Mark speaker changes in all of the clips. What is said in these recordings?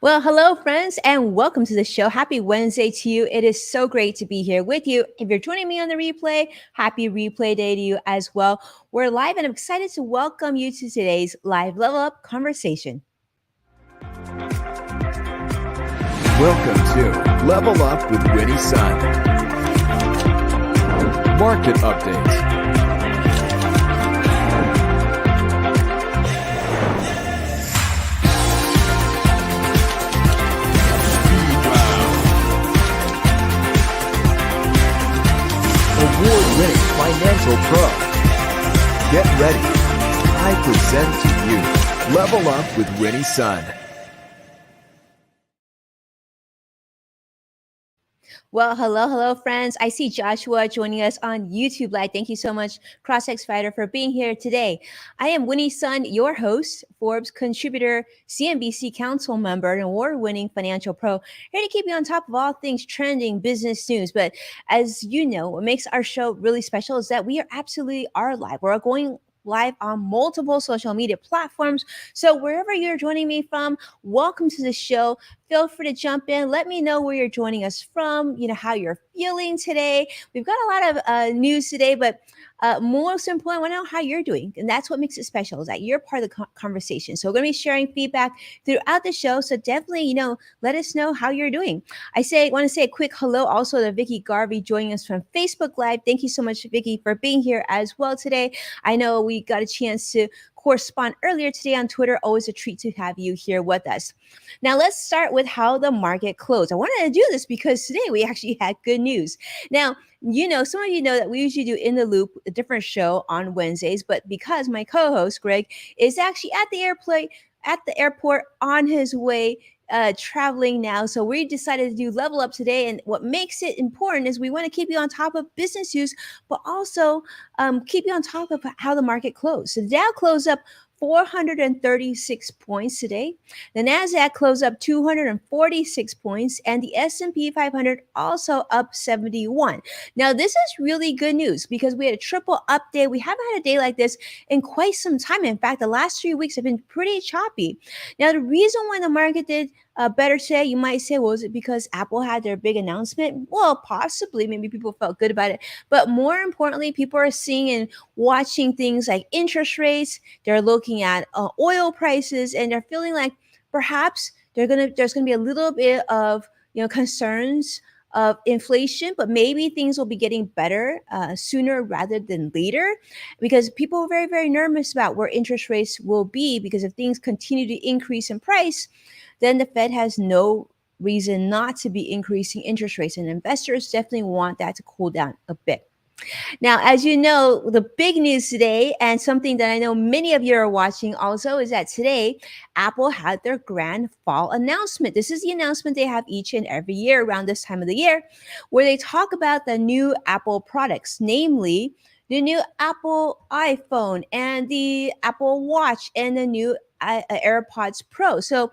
Speaker 1: Well, hello, friends, and welcome to the show. Happy Wednesday to you. It is so great to be here with you. If you're joining me on the replay, happy replay day to you as well. We're live, and I'm excited to welcome you to today's live level up conversation.
Speaker 2: Welcome to Level Up with Winnie Sun. Market updates. Award-winning financial pro. Get ready. I present to you Level Up with Winnie Sun.
Speaker 1: Well, hello, friends. I see Joshua joining us on YouTube Live. Thank you so much, CrossX Fighter, for being here today. I am Winnie Sun, your host, Forbes contributor, CNBC Council member, and award-winning financial pro, here to keep you on top of all things trending business news. But as you know, what makes our show really special is that we are live. We're going live on multiple social media platforms. So wherever you're joining me from, welcome to the show. Feel free to jump in. Let me know where you're joining us from, how you're feeling today. We've got a lot of news today, but most important, I want to know how you're doing. And that's what makes it special, is that you're part of the conversation. So we're going to be sharing feedback throughout the show. So definitely, let us know how you're doing. Want to say a quick hello also to Vicky Garvey joining us from Facebook Live. Thank you so much, Vicky, for being here as well today. I know we got a chance to correspond earlier today on Twitter. Always a treat to have you here with us. Now, let's start with how the market closed. I wanted to do this because today we actually had good news. Now, some of you know that we usually do In the Loop, a different show on Wednesdays, but because my co-host, Greg, is actually at the airport on his way traveling now. So we decided to do Level Up today. And what makes it important is we want to keep you on top of business news, but also keep you on top of how the market closed. So the Dow closed up 436 points today. The Nasdaq closed up 246 points, and the S&P 500 also up 71. Now, this is really good news because we had a triple up day. We haven't had a day like this in quite some time. In fact, the last 3 weeks have been pretty choppy. Now, the reason why the market did better today, you might say, well, is it because Apple had their big announcement? Well, possibly. Maybe people felt good about it. But more importantly, people are seeing and watching things like interest rates. They're looking at oil prices, and they're feeling like perhaps there's gonna be a little bit of concerns of inflation, but maybe things will be getting better sooner rather than later, because people are very, very nervous about where interest rates will be, because if things continue to increase in price, then the Fed has no reason not to be increasing interest rates, and investors definitely want that to cool down a bit. Now, as you know, the big news today, and something that I know many of you are watching also, is that today Apple had their grand fall announcement. This is the announcement they have each and every year around this time of the year, where they talk about the new Apple products, namely the new Apple iPhone and the Apple Watch and the new AirPods Pro. So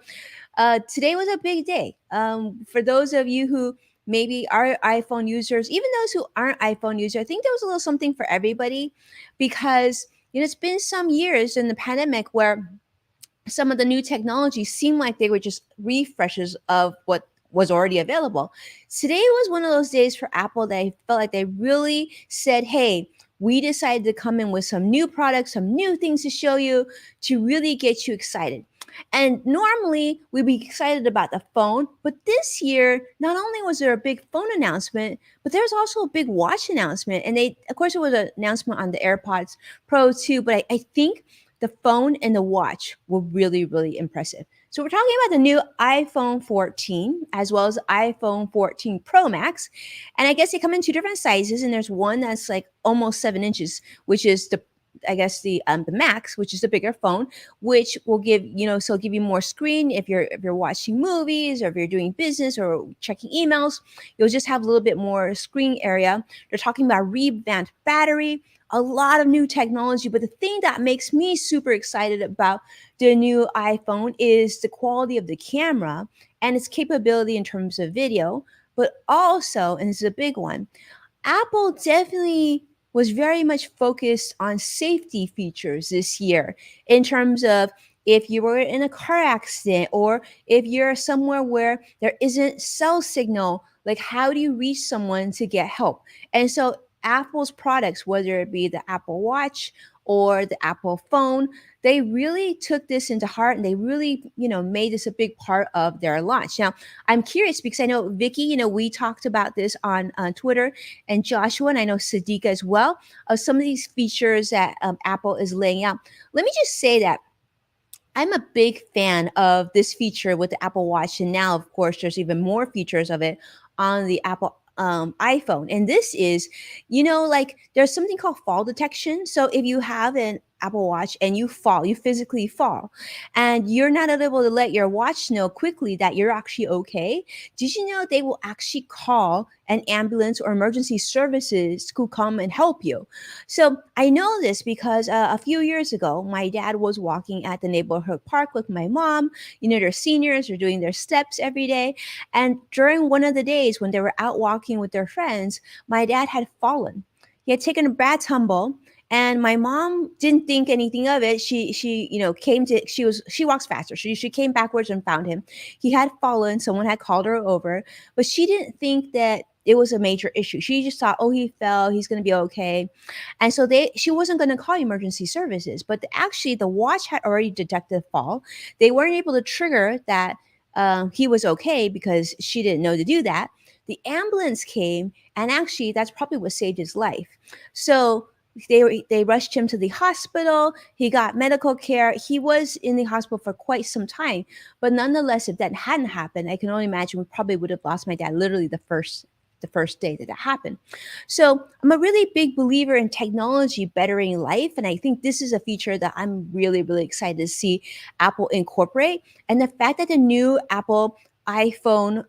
Speaker 1: today was a big day. For those of you who maybe are iPhone users, even those who aren't iPhone users, I think there was a little something for everybody, because it's been some years in the pandemic where some of the new technologies seemed like they were just refreshes of what was already available. Today was one of those days for Apple that I felt like they really said, hey, we decided to come in with some new products, some new things to show you, to really get you excited. And normally we'd be excited about the phone, but this year, not only was there a big phone announcement, but there was also a big watch announcement. And of course, it was an announcement on the AirPods Pro too, but I think the phone and the watch were really, really impressive. So we're talking about the new iPhone 14 as well as iPhone 14 Pro Max. And I guess they come in two different sizes. And there's one that's like almost 7 inches, which is the Max, which is the bigger phone, which will give you more screen if you're watching movies, or if you're doing business or checking emails. You'll just have a little bit more screen area. They're talking about revamped battery, a lot of new technology. But the thing that makes me super excited about the new iPhone is the quality of the camera and its capability in terms of video. But also, and this is a big one, Apple definitely was very much focused on safety features this year, in terms of if you were in a car accident, or if you're somewhere where there isn't cell signal, like how do you reach someone to get help? And so Apple's products, whether it be the Apple Watch or the Apple phone, they really took this into heart, and they really, made this a big part of their launch. Now, I'm curious because I know Vicky, we talked about this on Twitter, and Joshua, and I know Sadiqa as well, of some of these features that Apple is laying out. Let me just say that I'm a big fan of this feature with the Apple Watch. And now, of course, there's even more features of it on the Apple iPhone. And this is, like there's something called fall detection. So if you have an Apple Watch and you fall, you physically fall, and you're not able to let your watch know quickly that you're actually okay, did you know they will actually call an ambulance or emergency services to come and help you? So I know this because a few years ago, my dad was walking at the neighborhood park with my mom. They're seniors, they're doing their steps every day. And during one of the days when they were out walking with their friends, my dad had fallen. He had taken a bad tumble, and my mom didn't think anything of it. She came to, she walks faster. She came backwards and found him. He had fallen, someone had called her over, but she didn't think that it was a major issue. She just thought, oh, he fell, he's going to be okay. And so she wasn't going to call emergency services, but actually the watch had already detected fall. They weren't able to trigger that he was okay because she didn't know to do that. The ambulance came, and actually that's probably what saved his life. So they rushed him to the hospital. He got medical care. He was in the hospital for quite some time, but nonetheless, if that hadn't happened, I can only imagine we probably would have lost my dad literally the first day that happened. So I'm a really big believer in technology bettering life, and I think this is a feature that I'm really, really excited to see Apple incorporate. And the fact that the new Apple iPhone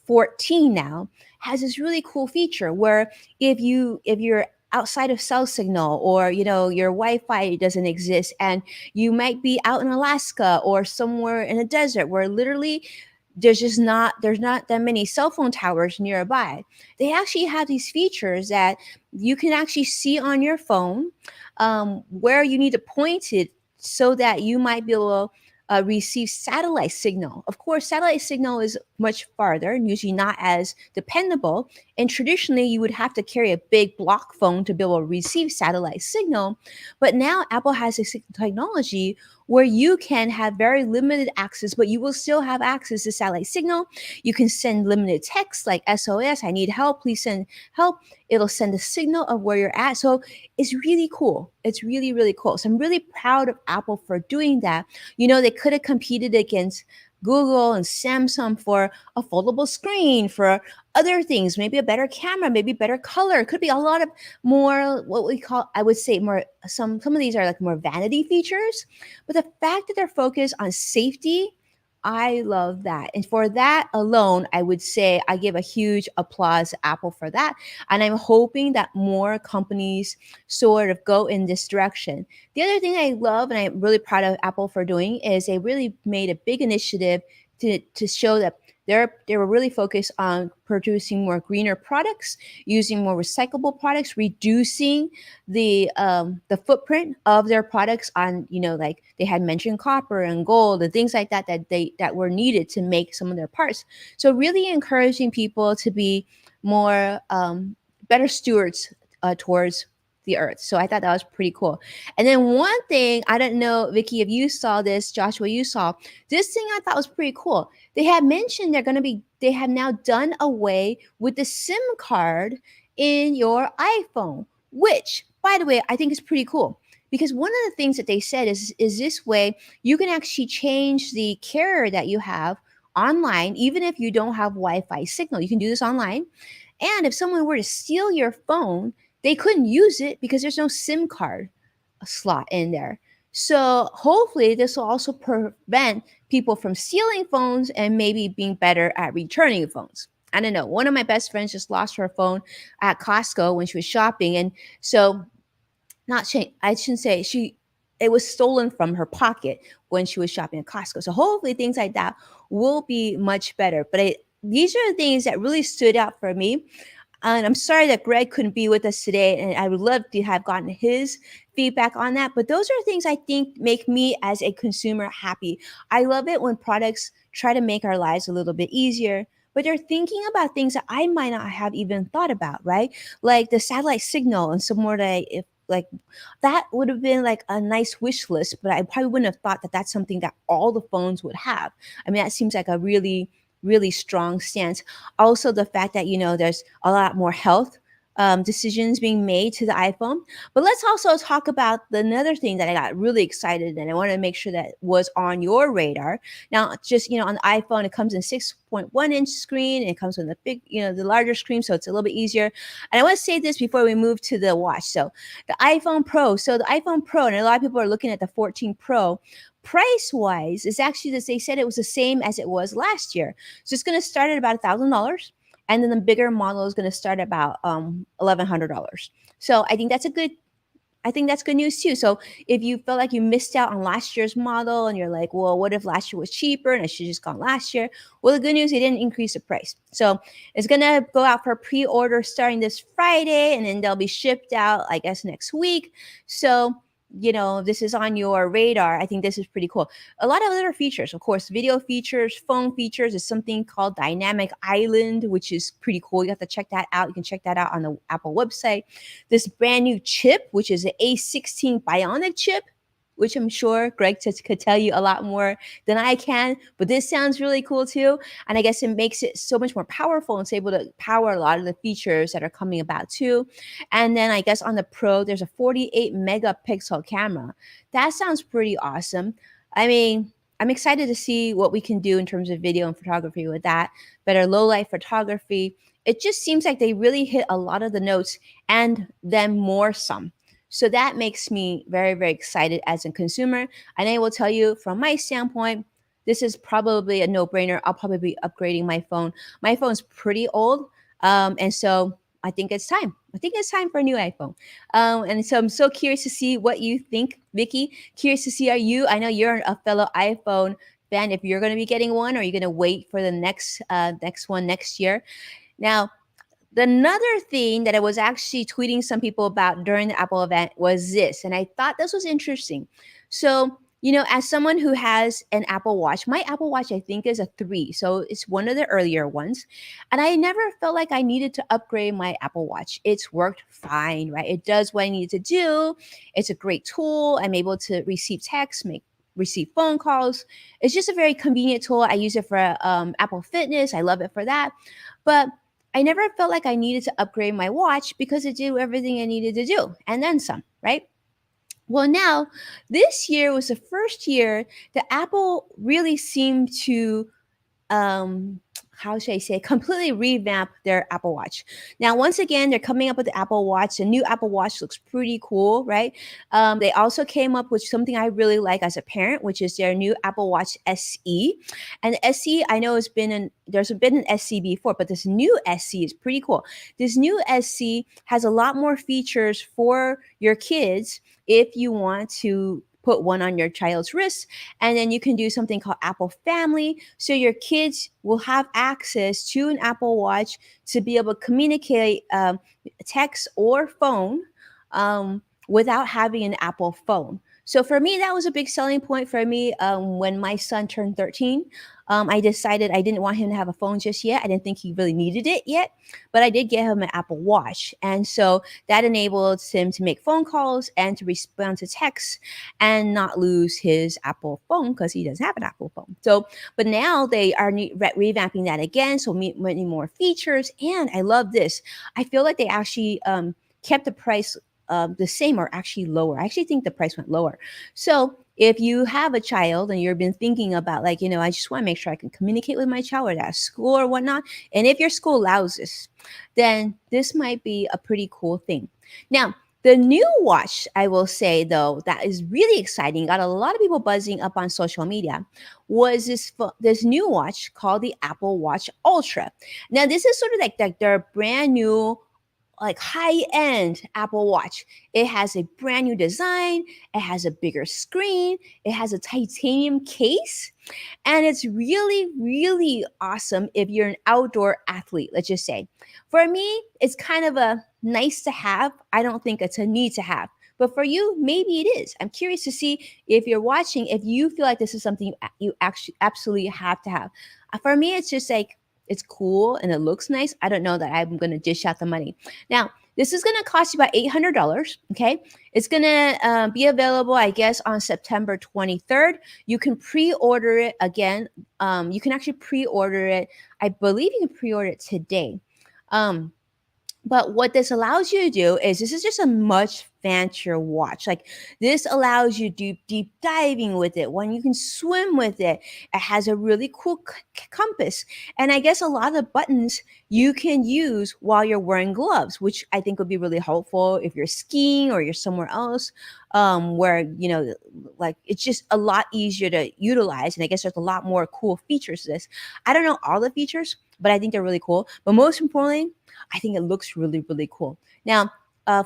Speaker 1: 14 now has this really cool feature where if you're outside of cell signal, or your Wi-Fi doesn't exist, and you might be out in Alaska or somewhere in a desert where literally there's not that many cell phone towers nearby, they actually have these features that you can actually see on your phone, where you need to point it so that you might be able to receive satellite signal. Of course, satellite signal is much farther and usually not as dependable. And traditionally, you would have to carry a big block phone to be able to receive satellite signal. But now Apple has this technology where you can have very limited access, but you will still have access to satellite signal. You can send limited text like SOS, I need help, please send help. It'll send a signal of where you're at. So it's really cool. It's really, really cool. So I'm really proud of Apple for doing that. They could have competed against Google and Samsung for a foldable screen, for other things, maybe a better camera, maybe better color. It could be a lot of more what we call, I would say, more some of these are like more vanity features. But the fact that they're focused on safety, I love that. And for that alone, I would say I give a huge applause to Apple for that. And I'm hoping that more companies sort of go in this direction. The other thing I love and I'm really proud of Apple for doing is they really made a big initiative to show that they were really focused on producing more greener products, using more recyclable products, reducing the footprint of their products on, like they had mentioned copper and gold and things like that were needed to make some of their parts. So really encouraging people to be more better stewards towards the earth. So I thought that was pretty cool. And then one thing, I don't know, Vicky, if you saw this, Joshua, you saw this thing I thought was pretty cool. They had mentioned they have now done away with the SIM card in your iPhone, which, by the way, I think is pretty cool. Because one of the things that they said is this way, you can actually change the carrier that you have online, even if you don't have Wi-Fi signal. You can do this online. And if someone were to steal your phone, they couldn't use it because there's no SIM card slot in there. So hopefully this will also prevent people from stealing phones and maybe being better at returning phones. I don't know. One of my best friends just lost her phone at Costco when she was shopping. And so I shouldn't say it was stolen from her pocket when she was shopping at Costco. So hopefully things like that will be much better. But these are the things that really stood out for me. And I'm sorry that Greg couldn't be with us today. And I would love to have gotten his feedback on that. But those are things I think make me as a consumer happy. I love it when products try to make our lives a little bit easier, but they're thinking about things that I might not have even thought about, right? Like the satellite signal and some more that if like that would have been like a nice wish list, but I probably wouldn't have thought that that's something that all the phones would have. I mean, that seems like a really strong stance. Also, the fact that there's a lot more health decisions being made to the iPhone. But let's also talk about another thing that I got really excited and I wanted to make sure that was on your radar. Now, just on the iPhone, it comes in 6.1-inch screen. And it comes with the big, the larger screen, so it's a little bit easier. And I want to say this before we move to the watch. So the iPhone Pro. So the iPhone Pro, and a lot of people are looking at the 14 Pro. Price wise, it's actually they said it was the same as it was last year. So it's going to start at about $1,000, and then the bigger model is going to start about $1,100. So I think that's good news too. So if you feel like you missed out on last year's model and you're like, well, what if last year was cheaper and I should just gone last year? Well, the good news, they didn't increase the price. So it's going to go out for pre-order starting this Friday, and then they'll be shipped out, I guess, next week. So this is on your radar. I think this is pretty cool. A lot of other features, of course, video features, phone features is something called Dynamic Island, which is pretty cool. You have to check that out. You can check that out on the Apple website. This brand new chip, which is an A16 Bionic chip, which I'm sure Greg could tell you a lot more than I can. But this sounds really cool too. And I guess it makes it so much more powerful and it's able to power a lot of the features that are coming about too. And then I guess on the Pro, there's a 48 megapixel camera. That sounds pretty awesome. I mean, I'm excited to see what we can do in terms of video and photography with that. Better low light photography. It just seems like they really hit a lot of the notes and then more some. So that makes me very, very excited as a consumer. And I will tell you from my standpoint, this is probably a no-brainer. I'll probably be upgrading my phone. My phone's pretty old. And so I think it's time. I think it's time for a new iPhone. And so I'm so curious to see what you think, Vicky. Curious to see, I know you're a fellow iPhone fan, if you're going to be getting one, or are you going to wait for the next one next year? Now, another thing that I was actually tweeting some people about during the Apple event was this, and I thought this was interesting. So, as someone who has an Apple Watch, my Apple Watch, I think, is a 3. So it's one of the earlier ones. And I never felt like I needed to upgrade my Apple Watch. It's worked fine, right? It does what I need to do. It's a great tool. I'm able to receive texts, receive phone calls. It's just a very convenient tool. I use it for Apple Fitness. I love it for that. But I never felt like I needed to upgrade my watch because it did everything I needed to do and then some, right? Well, now this year was the first year that Apple really seemed to how should I say, completely revamp their Apple Watch. Now, once again, they're coming up with the Apple Watch. The new Apple Watch looks pretty cool, right? They also came up with something I really like as a parent, which is their new Apple Watch SE. And the SE, I know there's been an SE before, but this new SE is pretty cool. This new SE has a lot more features for your kids if you want to put one on your child's wrist, and then you can do something called Apple Family. So your kids will have access to an Apple Watch to be able to communicate text or phone without having an Apple phone. So for me, that was a big selling point for me when my son turned 13. I decided I didn't want him to have a phone just yet. I didn't think he really needed it yet, but I did get him an Apple Watch. And so that enabled him to make phone calls and to respond to texts and not lose his Apple phone because he doesn't have an Apple phone. So, but now they are revamping that again. So many more features. And I love this. I feel like they actually kept the price the same or actually lower. I actually think the price went lower. So if you have a child and you've been thinking about I just want to make sure I can communicate with my child or at school or whatnot, and if your school allows this, then this might be a pretty cool thing. Now, the new watch, I will say, though, that is really exciting, got a lot of people buzzing up on social media, was this new watch called the Apple Watch Ultra. Now, this is sort of like their brand new high-end Apple Watch. It has a brand new design. It has a bigger screen. It has a titanium case. And it's really, really awesome if you're an outdoor athlete, let's just say. For me, it's kind of a nice to have. I don't think it's a need to have. but for you, maybe it is. I'm curious to see if you're watching, if you feel like this is something you actually absolutely have to have. For me, it's just like, it's cool and it looks nice. I don't know that I'm going to dish out the money. Now, this is going to cost you about $800. Okay. It's going to be available, I guess, on September 23rd. You can pre-order it again. You can actually pre-order it. I believe you can pre-order it today. But what this allows you to do is, this is just a much fancier watch. Like, this allows you to do deep diving with it, when you can swim with it. It has a really cool compass. And I guess a lot of the buttons you can use while you're wearing gloves, which I think would be really helpful if you're skiing or you're somewhere else, where, like, it's just a lot easier to utilize. And I guess there's a lot more cool features to this. I don't know all the features, but I think they're really cool. But most importantly, I think it looks really, really cool. Now,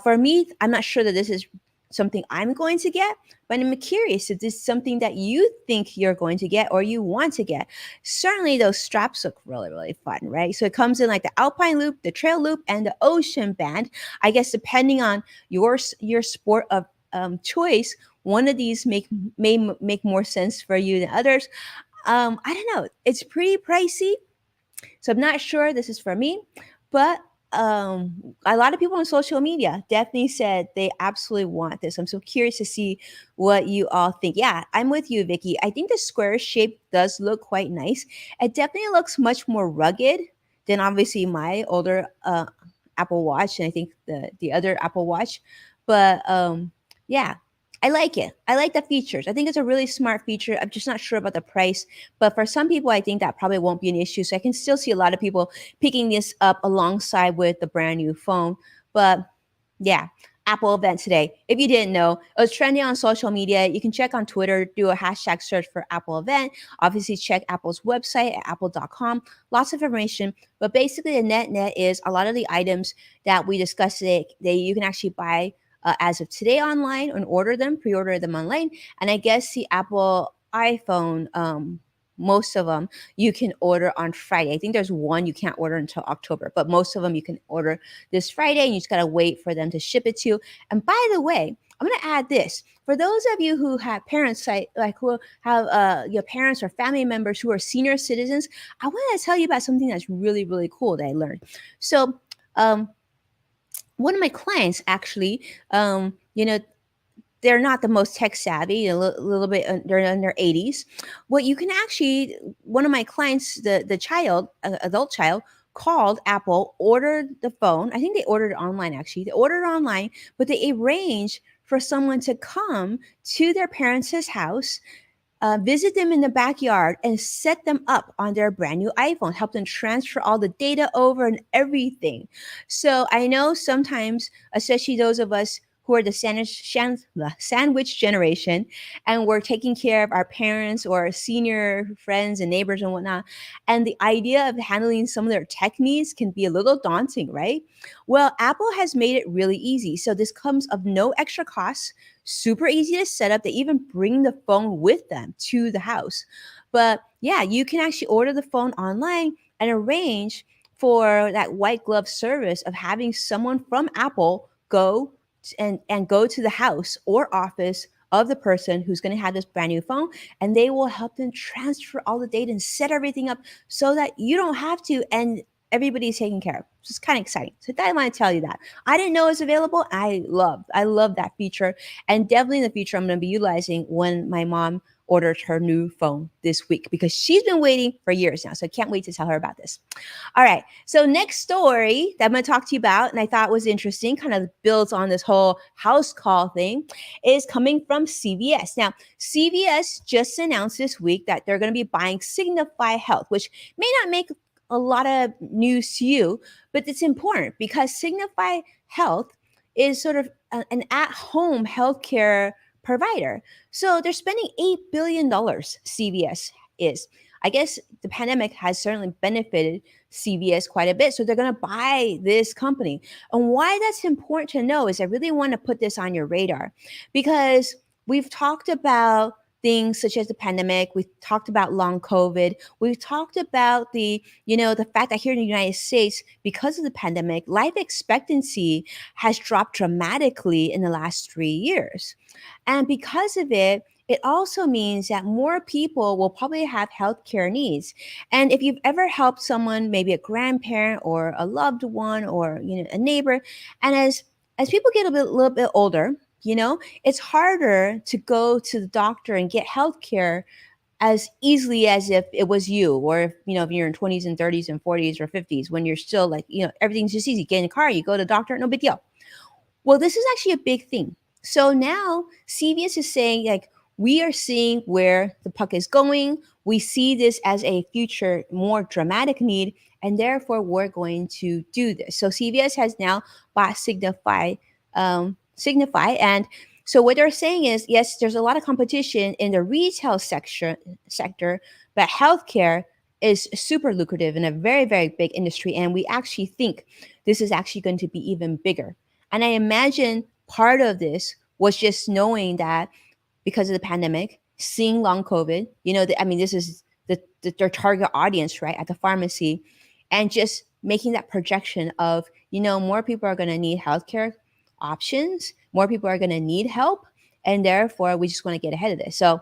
Speaker 1: for me, I'm not sure that this is something I'm going to get, but I'm curious if this is something that you think you're going to get or you want to get. Certainly, those straps look really, really fun, right? So it comes in like the Alpine Loop, the Trail Loop, and the Ocean Band. I guess depending on your sport of choice, one of these may make more sense for you than others. I don't know. It's pretty pricey, so I'm not sure this is for me. But a lot of people on social media definitely said they absolutely want this. I'm so curious to see what you all think. Yeah, I'm with you, Vicky. I think the square shape does look quite nice. It definitely looks much more rugged than obviously my older Apple Watch, and I think the other Apple Watch. But yeah, I like it. I like the features. I think it's a really smart feature. I'm just not sure about the price. But for some people, I think that probably won't be an issue. So I can still see a lot of people picking this up alongside with the brand new phone. But yeah, Apple event today. If you didn't know, it was trending on social media. You can check on Twitter, do a hashtag search for Apple event. Obviously, check Apple's website at apple.com. Lots of information. But basically, the net is a lot of the items that we discussed today, you can actually buy as of today online and pre-order them online. And I guess the Apple iPhone, most of them you can order on Friday. I think there's one you can't order until October, but most of them you can order this Friday, and you just got to wait for them to ship it to you. And by the way, I'm going to add this. For those of you who have parents, who have your parents or family members who are senior citizens, I want to tell you about something that's really, really cool that I learned. So, one of my clients actually, they're not the most tech savvy, a little bit, they're in their 80s. What you can actually, one of my clients, the child, adult child, called Apple, ordered the phone. I think they ordered it online, actually. They ordered it online, but they arranged for someone to come to their parents' house, visit them in the backyard, and set them up on their brand new iPhone, help them transfer all the data over and everything. So I know sometimes, especially those of us who are the sandwich generation, and we're taking care of our parents or senior friends and neighbors and whatnot, and the idea of handling some of their tech needs can be a little daunting, right? Well, Apple has made it really easy. So this comes of no extra cost, super easy to set up. They even bring the phone with them to the house. But yeah, you can actually order the phone online and arrange for that white glove service of having someone from Apple go go to the house or office of the person who's going to have this brand new phone, and they will help them transfer all the data and set everything up so that you don't have to, and everybody's taken care of. So it's kind of exciting. So I want to tell you that. I didn't know it was available. I love that feature, and definitely in the future I'm going to be utilizing when my mom ordered her new phone this week, because she's been waiting for years now. So I can't wait to tell her about this. All right. So next story that I'm going to talk to you about, and I thought was interesting, kind of builds on this whole house call thing, is coming from CVS. Now, CVS just announced this week that they're going to be buying Signify Health, which may not make a lot of news to you, but it's important because Signify Health is sort of an at-home healthcare provider. So they're spending $8 billion, CVS is. I guess the pandemic has certainly benefited CVS quite a bit. So they're going to buy this company. And why that's important to know is I really want to put this on your radar, because we've talked about things such as the pandemic. We've talked about long COVID. We've talked about the fact that here in the United States, because of the pandemic, life expectancy has dropped dramatically in the last 3 years. And because of it, it also means that more people will probably have healthcare needs. And if you've ever helped someone, maybe a grandparent or a loved one or a neighbor, and as people get little bit older, it's harder to go to the doctor and get healthcare as easily as if it was you, or if you're in 20s and 30s and 40s or 50s, when you're still like, everything's just easy. Get in the car, you go to the doctor, no big deal. Well, this is actually a big thing. So now CVS is saying, like, we are seeing where the puck is going. We see this as a future, more dramatic need, and therefore we're going to do this. So CVS has now bought Signify, and so what they're saying is, yes, there's a lot of competition in the retail sector, but healthcare is super lucrative and a very, very big industry, and we actually think this is actually going to be even bigger. And I imagine part of this was just knowing that because of the pandemic, seeing long COVID, this is their target audience, right, at the pharmacy, and just making that projection of, more people are going to need healthcare options, more people are going to need help, and therefore we just want to get ahead of this. So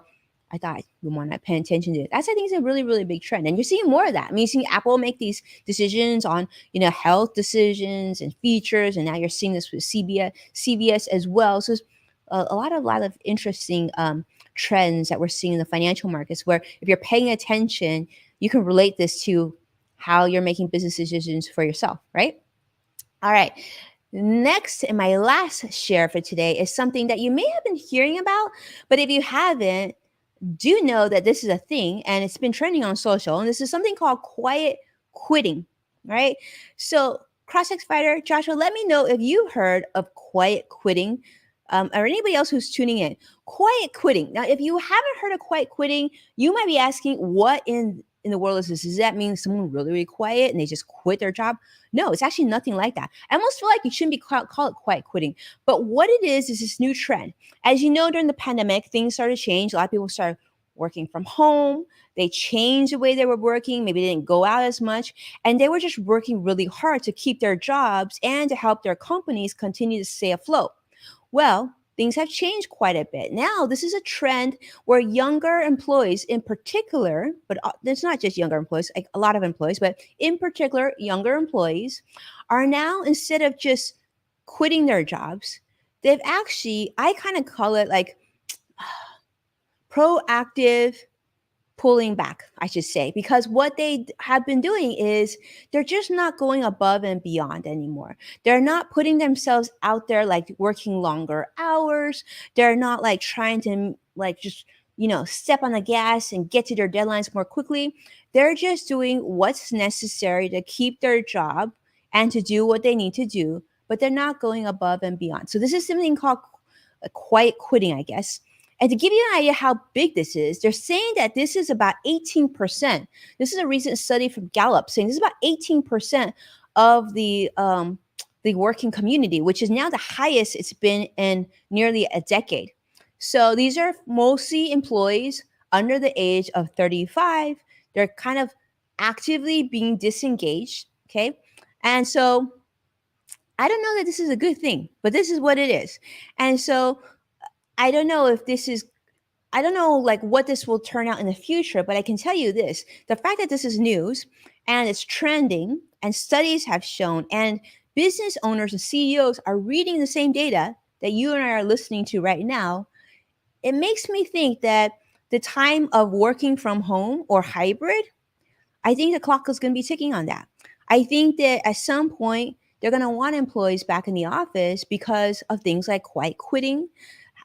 Speaker 1: I thought we want to pay attention to it. That's, I think, is a really, really big trend. And you're seeing more of that. I mean, you're seeing Apple make these decisions on, health decisions and features. And now you're seeing this with CVS as well. So there's a lot of interesting trends that we're seeing in the financial markets, where if you're paying attention, you can relate this to how you're making business decisions for yourself, right? All right. Next, and my last share for today is something that you may have been hearing about, but if you haven't, do know that this is a thing and it's been trending on social, and this is something called quiet quitting, right? So CrossX Fighter, Joshua, let me know if you heard of quiet quitting, or anybody else who's tuning in. Quiet quitting. Now, if you haven't heard of quiet quitting, you might be asking, what in the world is this? Does that mean someone really, really quiet and they just quit their job? No, it's actually nothing like that. I almost feel like you shouldn't be call it quiet quitting. But what it is this new trend. As you know, during the pandemic, things started to change. A lot of people started working from home. They changed the way they were working. Maybe they didn't go out as much. And they were just working really hard to keep their jobs and to help their companies continue to stay afloat. Well, things have changed quite a bit. Now, this is a trend where younger employees in particular, but it's not just younger employees, like a lot of employees, but in particular, younger employees are now, instead of just quitting their jobs, they've actually, I kind of call it like proactive pulling back, I should say, because what they have been doing is they're just not going above and beyond anymore. They're not putting themselves out there like working longer hours. They're not like trying to like just, step on the gas and get to their deadlines more quickly. They're just doing what's necessary to keep their job and to do what they need to do, but they're not going above and beyond. So this is something called quiet quitting, I guess. And to give you an idea how big this is, they're saying that this is about 18%. This is a recent study from Gallup saying this is about 18% of the working community, which is now the highest it's been in nearly a decade. So these are mostly employees under the age of 35. They're kind of actively being disengaged, okay? And so I don't know that this is a good thing, but this is what it is. And so I don't know like what this will turn out in the future, but I can tell you this. The fact that this is news and it's trending and studies have shown, and business owners and CEOs are reading the same data that you and I are listening to right now, it makes me think that the time of working from home or hybrid, I think the clock is going to be ticking on that. I think that at some point they're going to want employees back in the office because of things like quiet quitting.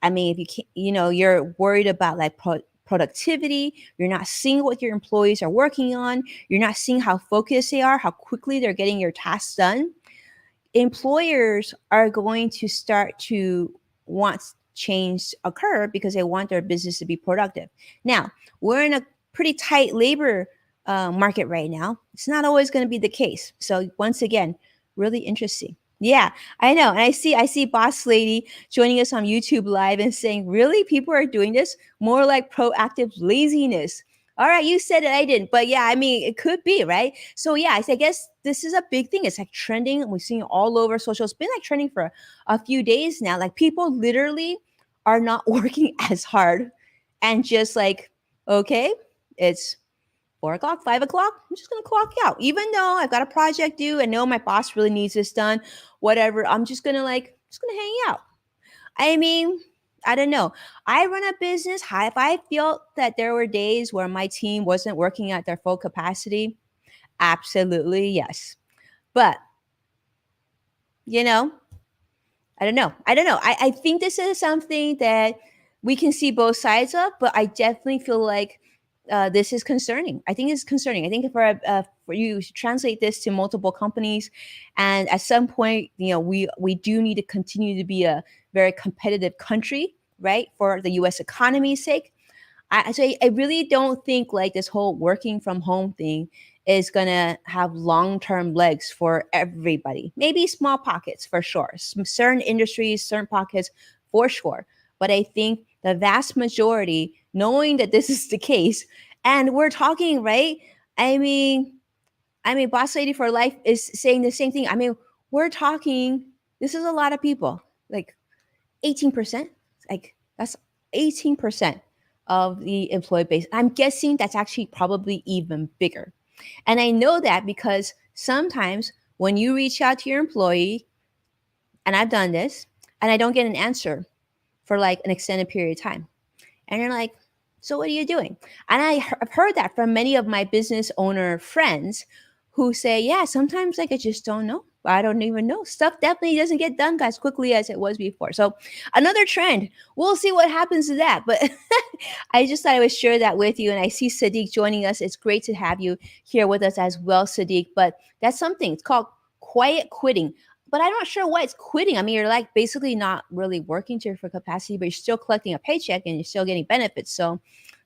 Speaker 1: I mean, if you can't, you're worried about like productivity, you're not seeing what your employees are working on, you're not seeing how focused they are, how quickly they're getting your tasks done. Employers are going to start to want change occur because they want their business to be productive. Now, we're in a pretty tight labor market right now. It's not always going to be the case. So once again, really interesting. Yeah, I know. And I see Boss Lady joining us on YouTube Live and saying, "Really? People are doing this? More like proactive laziness." All right, you said it, I didn't. But yeah, I mean, it could be, right? So yeah, I guess this is a big thing. It's like trending. We're seeing it all over social. It's been like trending for a few days now. Like people literally are not working as hard and just like, okay, it's 4 o'clock, 5 o'clock, I'm just gonna clock out. Even though I've got a project due and know my boss really needs this done, whatever, I'm just gonna hang out. I mean, I don't know. I run a business. If I felt that there were days where my team wasn't working at their full capacity, absolutely yes. But, you know, I don't know. I don't know. I think this is something that we can see both sides of, but I definitely feel like this is concerning. I think it's concerning. I think for you to translate this to multiple companies, and at some point, we do need to continue to be a very competitive country, right, for the U.S. economy's sake. I really don't think like this whole working from home thing is gonna have long term legs for everybody. Maybe small pockets for sure, some certain industries, certain pockets for sure. But I think the vast majority, knowing that this is the case, and we're talking right. I mean, Boss Lady for Life is saying the same thing. I mean, we're talking. This is a lot of people. Like 18%. Like that's 18% of the employee base. I'm guessing that's actually probably even bigger. And I know that because sometimes when you reach out to your employee, and I've done this, and I don't get an answer for like an extended period of time. And you're like, so what are you doing? And I've heard that from many of my business owner friends who say, yeah, sometimes like I just don't know. I don't even know. Stuff definitely doesn't get done as quickly as it was before. So another trend. We'll see what happens to that. But I just thought I would share that with you. And I see Sadiq joining us. It's great to have you here with us as well, Sadiq. But that's something. It's called quiet quitting. But I'm not sure why it's quitting. I mean, you're like basically not really working to your full capacity, but you're still collecting a paycheck and you're still getting benefits. So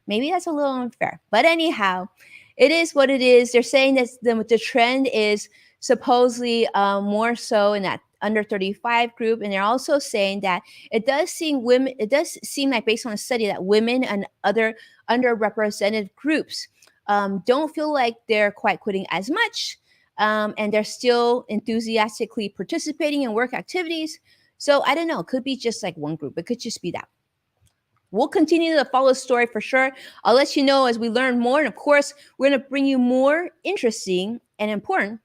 Speaker 1: maybe that's a little unfair. But anyhow, it is what it is. They're saying that the trend is supposedly more so in that under 35 group. And they're also saying that it does seem like based on a study that women and other underrepresented groups don't feel like they're quite quitting as much. And they're still enthusiastically participating in work activities. So I don't know. It could be just like one group. It could just be that. We'll continue to follow the story for sure. I'll let you know as we learn more. And of course, we're going to bring you more interesting and important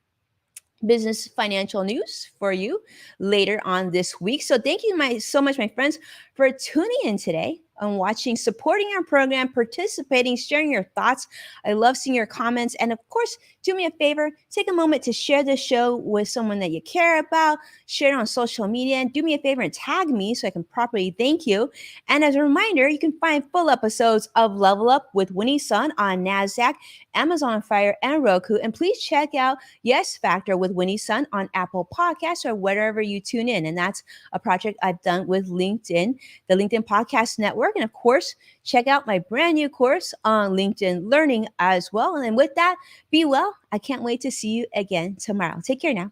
Speaker 1: business financial news for you later on this week. So thank you so much, my friends, for tuning in today and watching, supporting our program, participating, sharing your thoughts. I love seeing your comments. And of course, do me a favor, take a moment to share this show with someone that you care about, share it on social media, and do me a favor and tag me so I can properly thank you. And as a reminder, you can find full episodes of Level Up with Winnie Sun on NASDAQ, Amazon Fire, and Roku. And please check out Yes Factor with Winnie Sun on Apple Podcasts or wherever you tune in. And that's a project I've done with LinkedIn, the LinkedIn Podcast Network. And of course, check out my brand new course on LinkedIn Learning as well. And with that, be well. I can't wait to see you again tomorrow. Take care now.